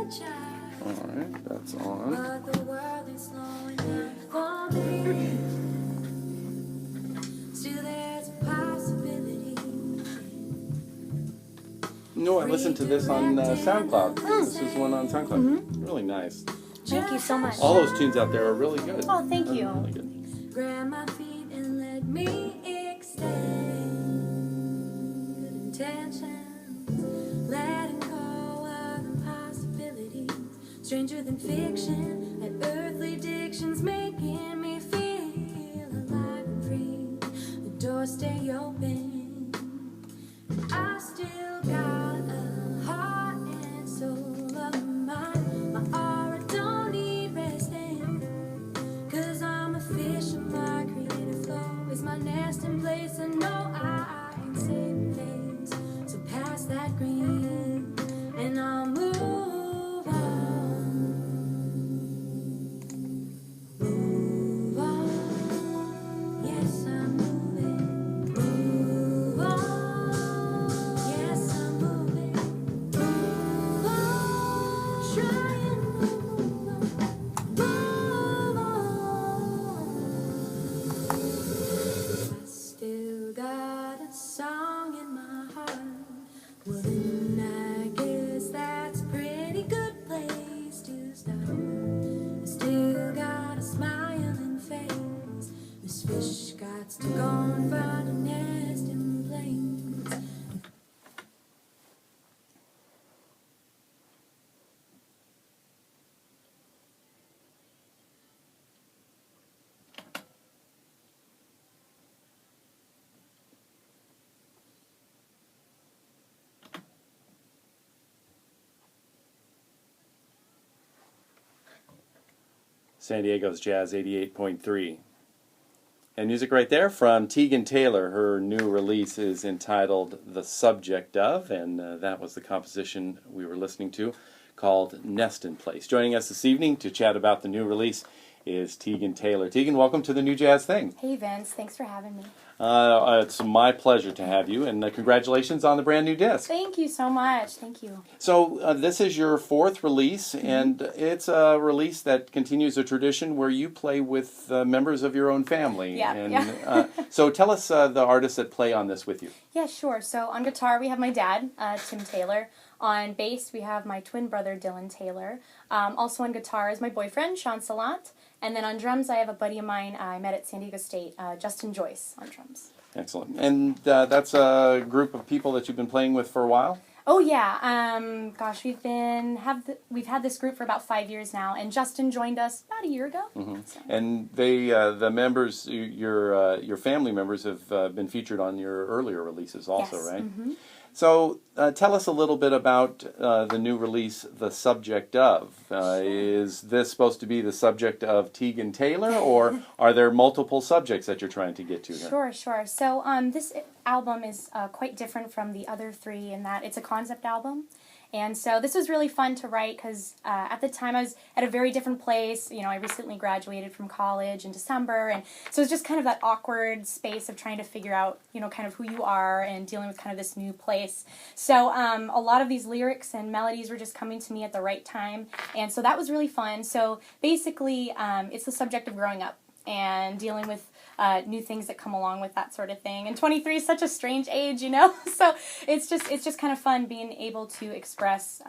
Alright, that's on. But the world is slowing down for me. Still there's a possibility. No, I listened to this on SoundCloud. This is one on SoundCloud. Really nice. Thank you so much. All those tunes out there are really good. Oh, thank you. Really good. Grab my feet and let me extend good intentions, letting go of impossibilities, stranger than fiction, and earthly dictions making me feel alive and free. The doors stay open, I still got a heart and soul of mine. My aura don't need resting, 'cause I'm a fish and my creative flow is my nesting place. And no, I ain't saving face, so pass that green and I'll move on. Move on, yes I'm moving. Move on, yes I'm moving. Move on, trying to move on. Move on. I still got a song in my heart. Wouldn't I guess that's a pretty good place to start? I still got a smiling face. This fish got to go and find a nesting place. San Diego's Jazz 88.3. And music right there from Diegan Taylor. Her new release is entitled The Subject Of, and that was the composition we were listening to called Nest in Place. Joining us this evening to chat about the new release is Diegan Taylor. Diegan, welcome to the New Jazz Thing. Hey, Vince. Thanks for having me. It's my pleasure to have you, and congratulations on the brand new disc. Thank you so much. Thank you. So this is your fourth release, and it's a release that continues a tradition where you play with members of your own family. Yeah, And, so tell us the artists that play on this with you. Yeah, sure. So on guitar, we have my dad, Tim Taylor. On bass, we have my twin brother, Diegan Taylor. Also on guitar is my boyfriend, Sean Salant. And then on drums, I have a buddy of mine I met at San Diego State, Justin Joyce, on drums. Excellent. And that's a group of people that you've been playing with for a while? Oh yeah, gosh, we've had this group for about 5 years now, and Justin joined us about a year ago. Mm-hmm. So. And they, the members, your family members, have been featured on your earlier releases also, Yes. right? Mm-hmm. So tell us a little bit about the new release, The Subject Of. Is this supposed to be the subject of Diegan Taylor, or are there multiple subjects that you're trying to get to here? Sure. So this album is quite different from the other three in that it's a concept album. And so this was really fun to write because at the time I was at a very different place. You know, I recently graduated from college in December, and so it was just kind of that awkward space of trying to figure out, you know, kind of who you are and dealing with kind of this new place. So a lot of these lyrics and melodies were just coming to me at the right time, and so that was really fun. So basically, it's the subject of growing up and dealing with new things that come along with that sort of thing. And 23 is such a strange age, you know? So it's just kind of fun being able to express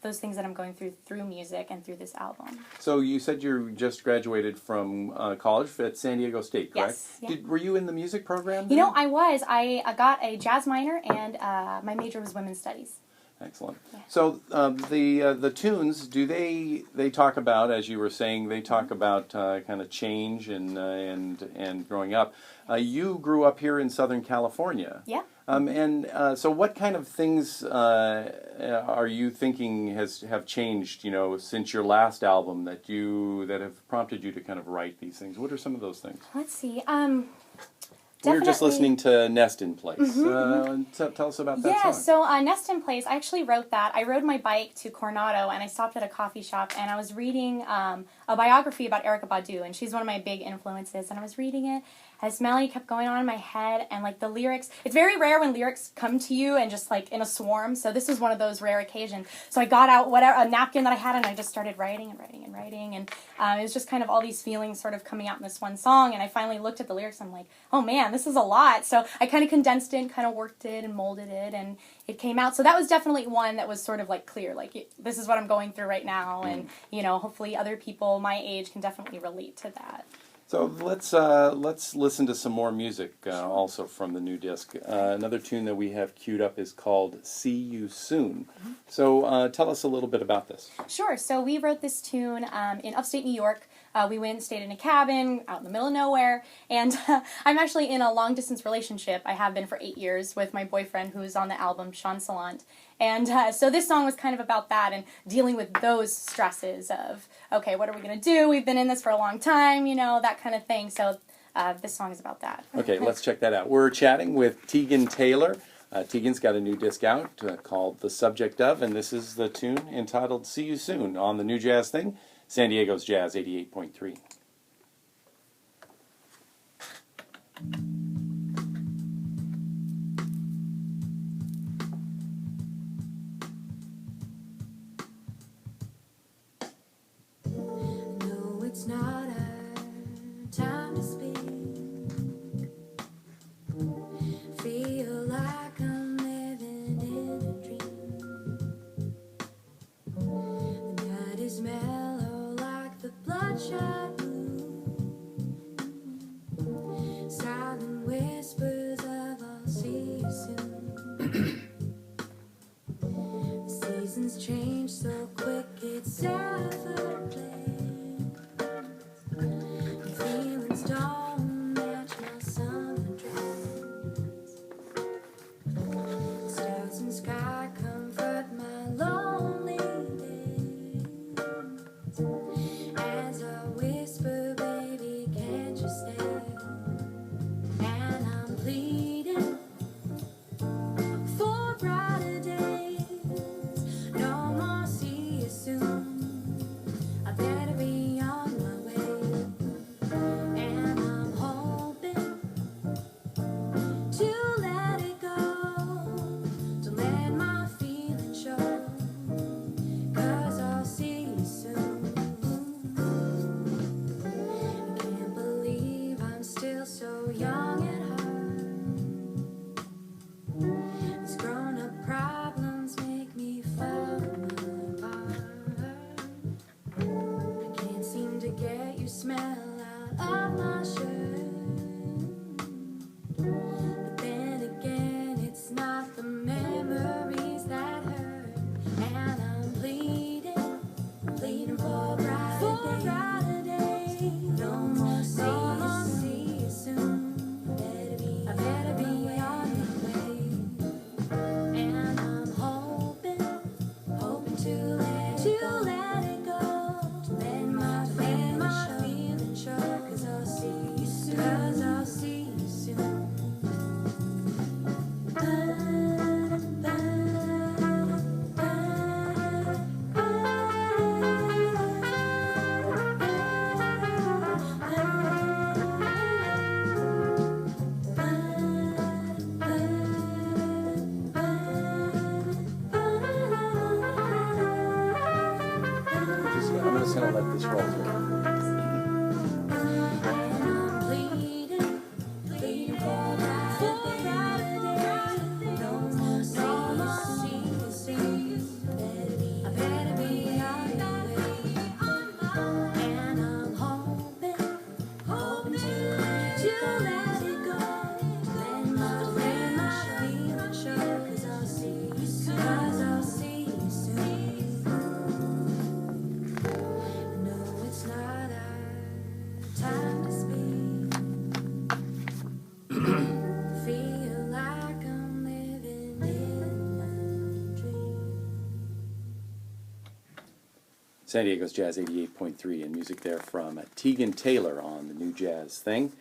those things that I'm going through music and through this album. So you said you just graduated from college at San Diego State, correct? Yes. Yeah. Were you in the music program then? You know, I was. I got a jazz minor, and my major was women's studies. Excellent. Yeah. So the tunes, do they talk about, as you were saying, they talk about kind of change and growing up. You grew up here in Southern California. Yeah. So what kind of things are you thinking have changed, you know, since your last album that have prompted you to kind of write these things? What are some of those things? Let's see. We were just listening to Nest in Place. Mm-hmm. Tell us about that Yeah, song. so Nest in Place, I actually wrote that. I rode my bike to Coronado, and I stopped at a coffee shop, and I was reading a biography about Erykah Badu, and she's one of my big influences, and I was reading it, this melody kept going on in my head, and like the lyrics, it's very rare when lyrics come to you and just like in a swarm, so this was one of those rare occasions. So I got out a napkin that I had, and I just started writing and writing and writing, and it was just kind of all these feelings sort of coming out in this one song, and I finally looked at the lyrics, and I'm like, oh man, this is a lot. So I kind of condensed it and kind of worked it and molded it, and it came out. So that was definitely one that was sort of like clear, like this is what I'm going through right now, and you know, hopefully other people my age can definitely relate to that. So let's listen to some more music also from the new disc. Another tune that we have queued up is called "See You Soon." Mm-hmm. So tell us a little bit about this. Sure. So we wrote this tune in upstate New York. We went and stayed in a cabin out in the middle of nowhere, and I'm actually in a long-distance relationship. I have been for 8 years with my boyfriend who's on the album, Sean Salant. And so this song was kind of about that and dealing with those stresses of, okay, what are we going to do? We've been in this for a long time, you know, that kind of thing. So this song is about that. Okay, let's check that out. We're chatting with Diegan Taylor. Tegan's got a new disc out called The Subject Of, and this is the tune entitled See You Soon on the New Jazz Thing, San Diego's Jazz 88.3. No, it's not our time to speak. Feel like I'm living in a dream. The night is mellow like the bloodshot moon. Silent whispers of I'll see you soon. The seasons change so quick, it's effortless. My feelings don't match my summer dress. The stars and sky comfort my lonely days. As I whisper, baby, can't you stay? And I'm pleading for brighter days. No more see you soon. I better be on my way. And I'm hoping to let it go, to let my feelings show, 'cause I'll see you soon. I can't believe I'm still so young at heart. These grown-up problems make me fall apart. I can't seem to get your smell out of my shirt. But then again, it's not the memories that hurt. And I'm pleading for brighter days. No more see you soon. I better be on my way. And I'm hoping to let it go, to let my feelings show, 'cause I'll see you soon. I'm just going to let this roll through. Time to speak. Feel like I'm living in a dream. San Diego's Jazz 88.3, and music there from Diegan Taylor on the New Jazz Thing.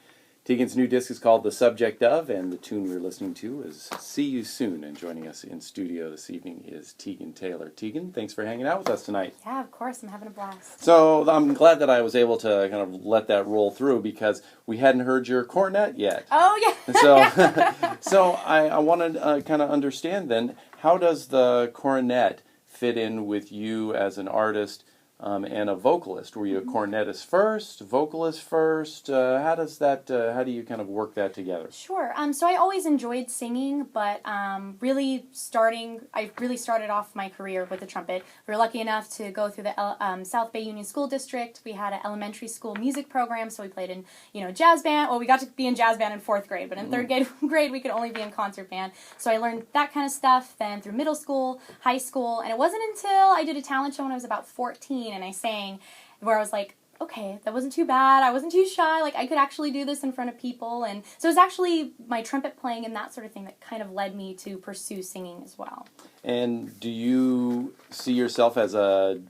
Teagan's new disc is called The Subject Of, and the tune we're listening to is See You Soon. And joining us in studio this evening is Diegan Taylor. Diegan, thanks for hanging out with us tonight. Yeah, of course. I'm having a blast. So I'm glad that I was able to kind of let that roll through because we hadn't heard your cornet yet. Oh, yeah. So I want to kind of understand then, how does the cornet fit in with you as an artist and a vocalist? Were you a cornetist first, vocalist first? How do you kind of work that together? Sure. So I always enjoyed singing, but I really started off my career with the trumpet. We were lucky enough to go through the South Bay Union School District. We had an elementary school music program, so we played in, jazz band. Well, we got to be in jazz band in 4th grade, but in 3rd grade we could only be in concert band. So I learned that kind of stuff. Then through middle school, high school, and it wasn't until I did a talent show when I was about 14 and I sang, where I was like, okay, that wasn't too bad. I wasn't too shy. Like, I could actually do this in front of people. And so it was actually my trumpet playing and that sort of thing that kind of led me to pursue singing as well. And do you see yourself as a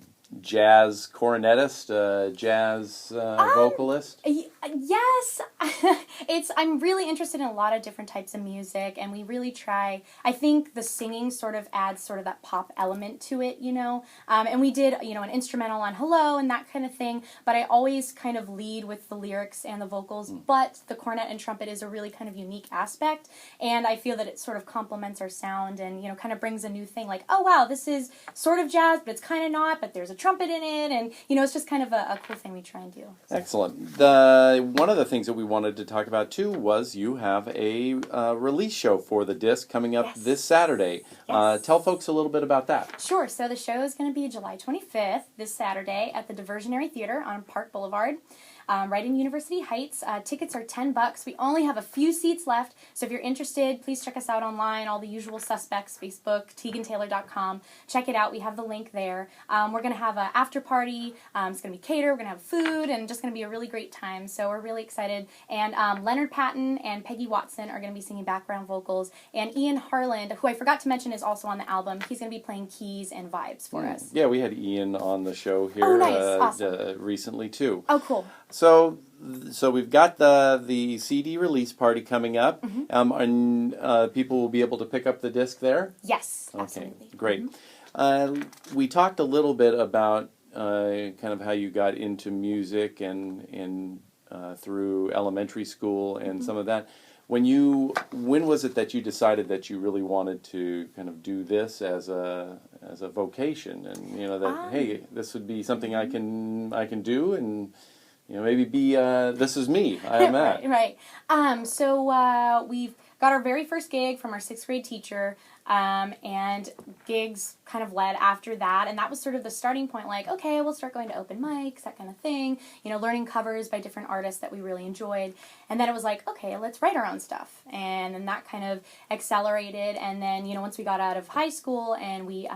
jazz cornetist, jazz vocalist? Yes. I'm really interested in a lot of different types of music, and we really try. I think the singing sort of adds sort of that pop element to it, and we did, an instrumental on Hello and that kind of thing, but I always kind of lead with the lyrics and the vocals, but the cornet and trumpet is a really kind of unique aspect, and I feel that it sort of complements our sound and, kind of brings a new thing, like, oh wow, this is sort of jazz, but it's kind of not, but there's a trumpet in it, and, it's just kind of a cool thing we try and do. So. Excellent. One of the things that we wanted to talk about, too, was you have a release show for the disc coming up this Saturday. Yes. Tell folks a little bit about that. Sure. So the show is going to be July 25th, this Saturday, at the Diversionary Theater on Park Boulevard. Right in University Heights. Tickets are $10. We only have a few seats left, so if you're interested, please check us out online, all the usual suspects, Facebook, TeaganTaylor.com. Check it out. We have the link there. We're going to have an after party. It's going to be catered. We're going to have food, and just going to be a really great time, so we're really excited. And Leonard Patton and Peggy Watson are going to be singing background vocals, and Ian Harland, who I forgot to mention is also on the album, he's going to be playing keys and vibes for us. Yeah, we had Ian on the show here Awesome. Recently, too. Oh, cool. So we've got the CD release party coming up, and people will be able to pick up the disc there? Yes, okay, absolutely. Great. We talked a little bit about kind of how you got into music and through elementary school and some of that. When was it that you decided that you really wanted to kind of do this as a vocation, and hey, this would be something I can do, and maybe be, this is me, I am at. Right. So we've got our very first gig from our 6th grade teacher, and gigs kind of led after that, and that was sort of the starting point, like, okay, we'll start going to open mics, that kind of thing, learning covers by different artists that we really enjoyed, and then it was like, okay, let's write our own stuff, and then that kind of accelerated, and then, once we got out of high school, and we,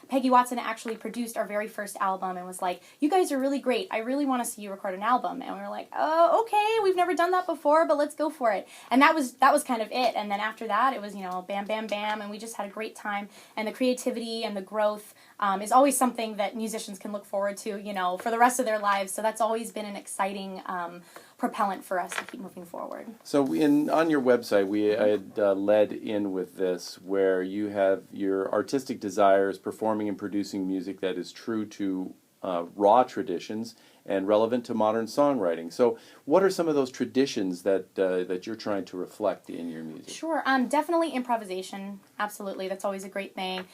Peggy Watson actually produced our very first album, and was like, you guys are really great, I really want to see you record an album, and we were like, oh, okay, we've never done that before, but let's go for it, and that was kind of it, and then after that, it was, bam, bam, bam, and we just had a great time, and the creativity and the growth is always something that musicians can look forward to, for the rest of their lives, so that's always been an exciting propellant for us to keep moving forward. So on your website, I had led in with this, where you have your artistic desires, performing and producing music that is true to raw traditions and relevant to modern songwriting. So what are some of those traditions that you're trying to reflect in your music? Sure. Definitely improvisation. Absolutely. That's always a great thing.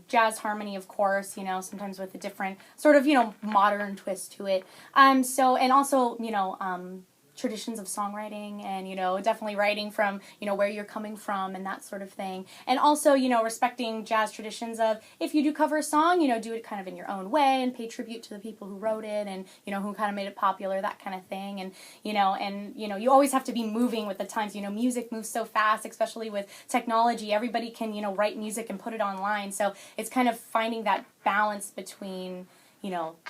Jazz harmony, of course, sometimes with a different sort of, modern twist to it. And also, traditions of songwriting and, definitely writing from, where you're coming from and that sort of thing. And also, respecting jazz traditions of, if you do cover a song, do it kind of in your own way and pay tribute to the people who wrote it and, who kind of made it popular, that kind of thing. And, you always have to be moving with the times. Music moves so fast, especially with technology. Everybody can, write music and put it online. So it's kind of finding that balance between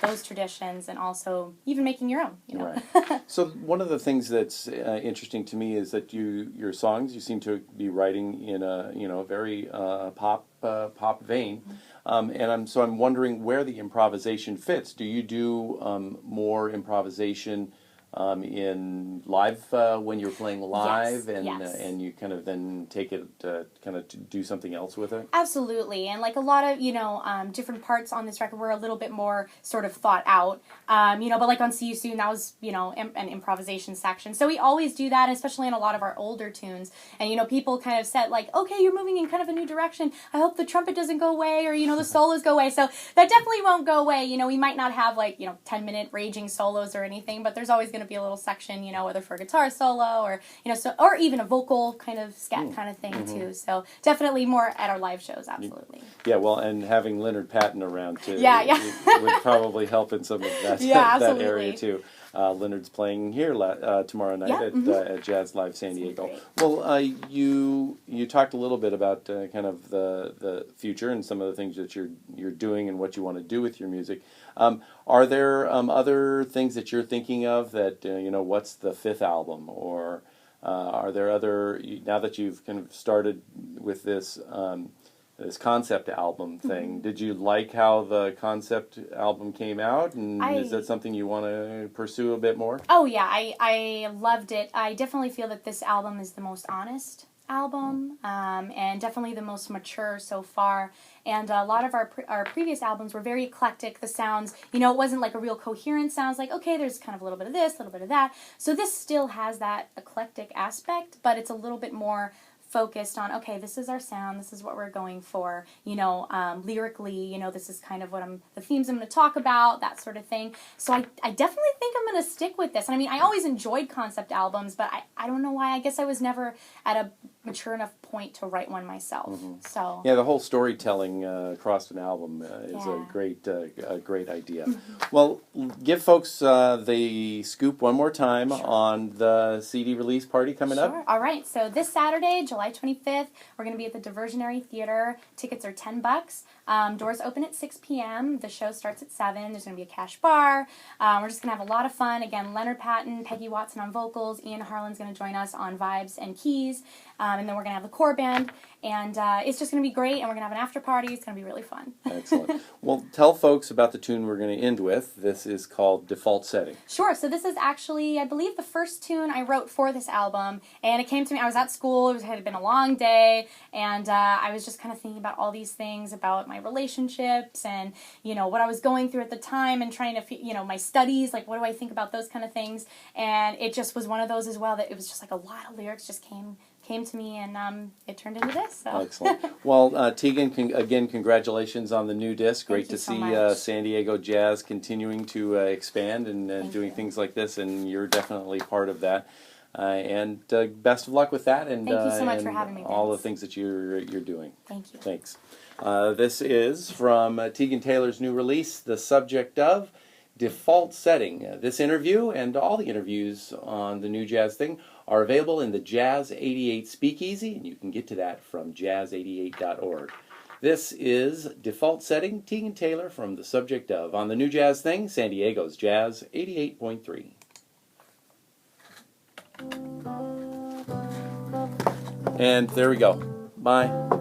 those traditions and also even making your own, Right. So one of the things that's interesting to me is that your songs, you seem to be writing in a, very pop vein. And I'm wondering where the improvisation fits. Do you do more improvisation in live when you're playing live, Yes. and you kind of then take it kind of to do something else with it? Absolutely, and like a lot of different parts on this record were a little bit more sort of thought out, but like on See You Soon, that was an improvisation section. So we always do that, especially in a lot of our older tunes. And people kind of said like, okay, you're moving in kind of a new direction. I hope the trumpet doesn't go away, or the solos go away. So that definitely won't go away. We might not have like 10-minute raging solos or anything, but there's always going to be a little section, whether for a guitar solo or or even a vocal kind of scat kind of thing too. So definitely more at our live shows, absolutely. Yeah, well, and having Leonard Patton around too, it would probably help in some of that that area too. Leonard's playing here tomorrow night at Jazz Live San Diego. Well, you talked a little bit about kind of the future and some of the things that you're doing and what you want to do with your music. Are there other things that you're thinking of that what's the fifth album, or are there other, now that you've kind of started with this this concept album thing, did you like how the concept album came out, and is that something you want to pursue a bit more? Oh yeah, I loved it. I definitely feel that this album is the most honest album, and definitely the most mature so far. And a lot of our previous albums were very eclectic. The sounds, it wasn't like a real coherent sounds. Like, okay, there's kind of a little bit of this, a little bit of that. So this still has that eclectic aspect, but it's a little bit more focused on, okay, this is our sound, this is what we're going for, lyrically, this is kind of the themes I'm going to talk about, that sort of thing. So I definitely think I'm going to stick with this. And I mean, I always enjoyed concept albums, but I don't know why. I guess I was never at a mature enough point to write one myself. So yeah, the whole storytelling across an album is a great idea. Well, give folks the scoop one more time on the CD release party coming up. All right, so this Saturday, July 25th, we're going to be at the Diversionary Theater. Tickets are $10. Doors open at 6 p.m. The show starts at 7. There's going to be a cash bar. We're just going to have a lot of fun. Again, Leonard Patton, Peggy Watson on vocals. Ian Harlan's going to join us on vibes and keys. And then we're going to have the core band. And it's just going to be great. And we're going to have an after party. It's going to be really fun. Excellent. Well, tell folks about the tune we're going to end with. This is called Default Setting. Sure. So this is actually, I believe, the first tune I wrote for this album. And it came to me, I was at school. It had been a long day. And I was just kind of thinking about all these things about my relationships and, what I was going through at the time, and trying to, my studies, like what do I think about those kind of things. And it just was one of those as well that it was just like a lot of lyrics just came to me, and it turned into this. So. Excellent. Well, Teagan, again, congratulations on the new disc. Great to see San Diego Jazz continuing to expand and doing things like this, and you're definitely part of that. And best of luck with that, and thank you so much for having me. All the things that you're doing. Thank you. Thanks. This is from Diegan Taylor's new release, The Subject of Default Setting. This interview and all the interviews on the New Jazz Thing are available in the Jazz 88 Speakeasy, and you can get to that from jazz88.org. This is Default Setting, Diegan Taylor from The Subject of, on the New Jazz Thing, San Diego's Jazz 88.3. And there we go. Bye.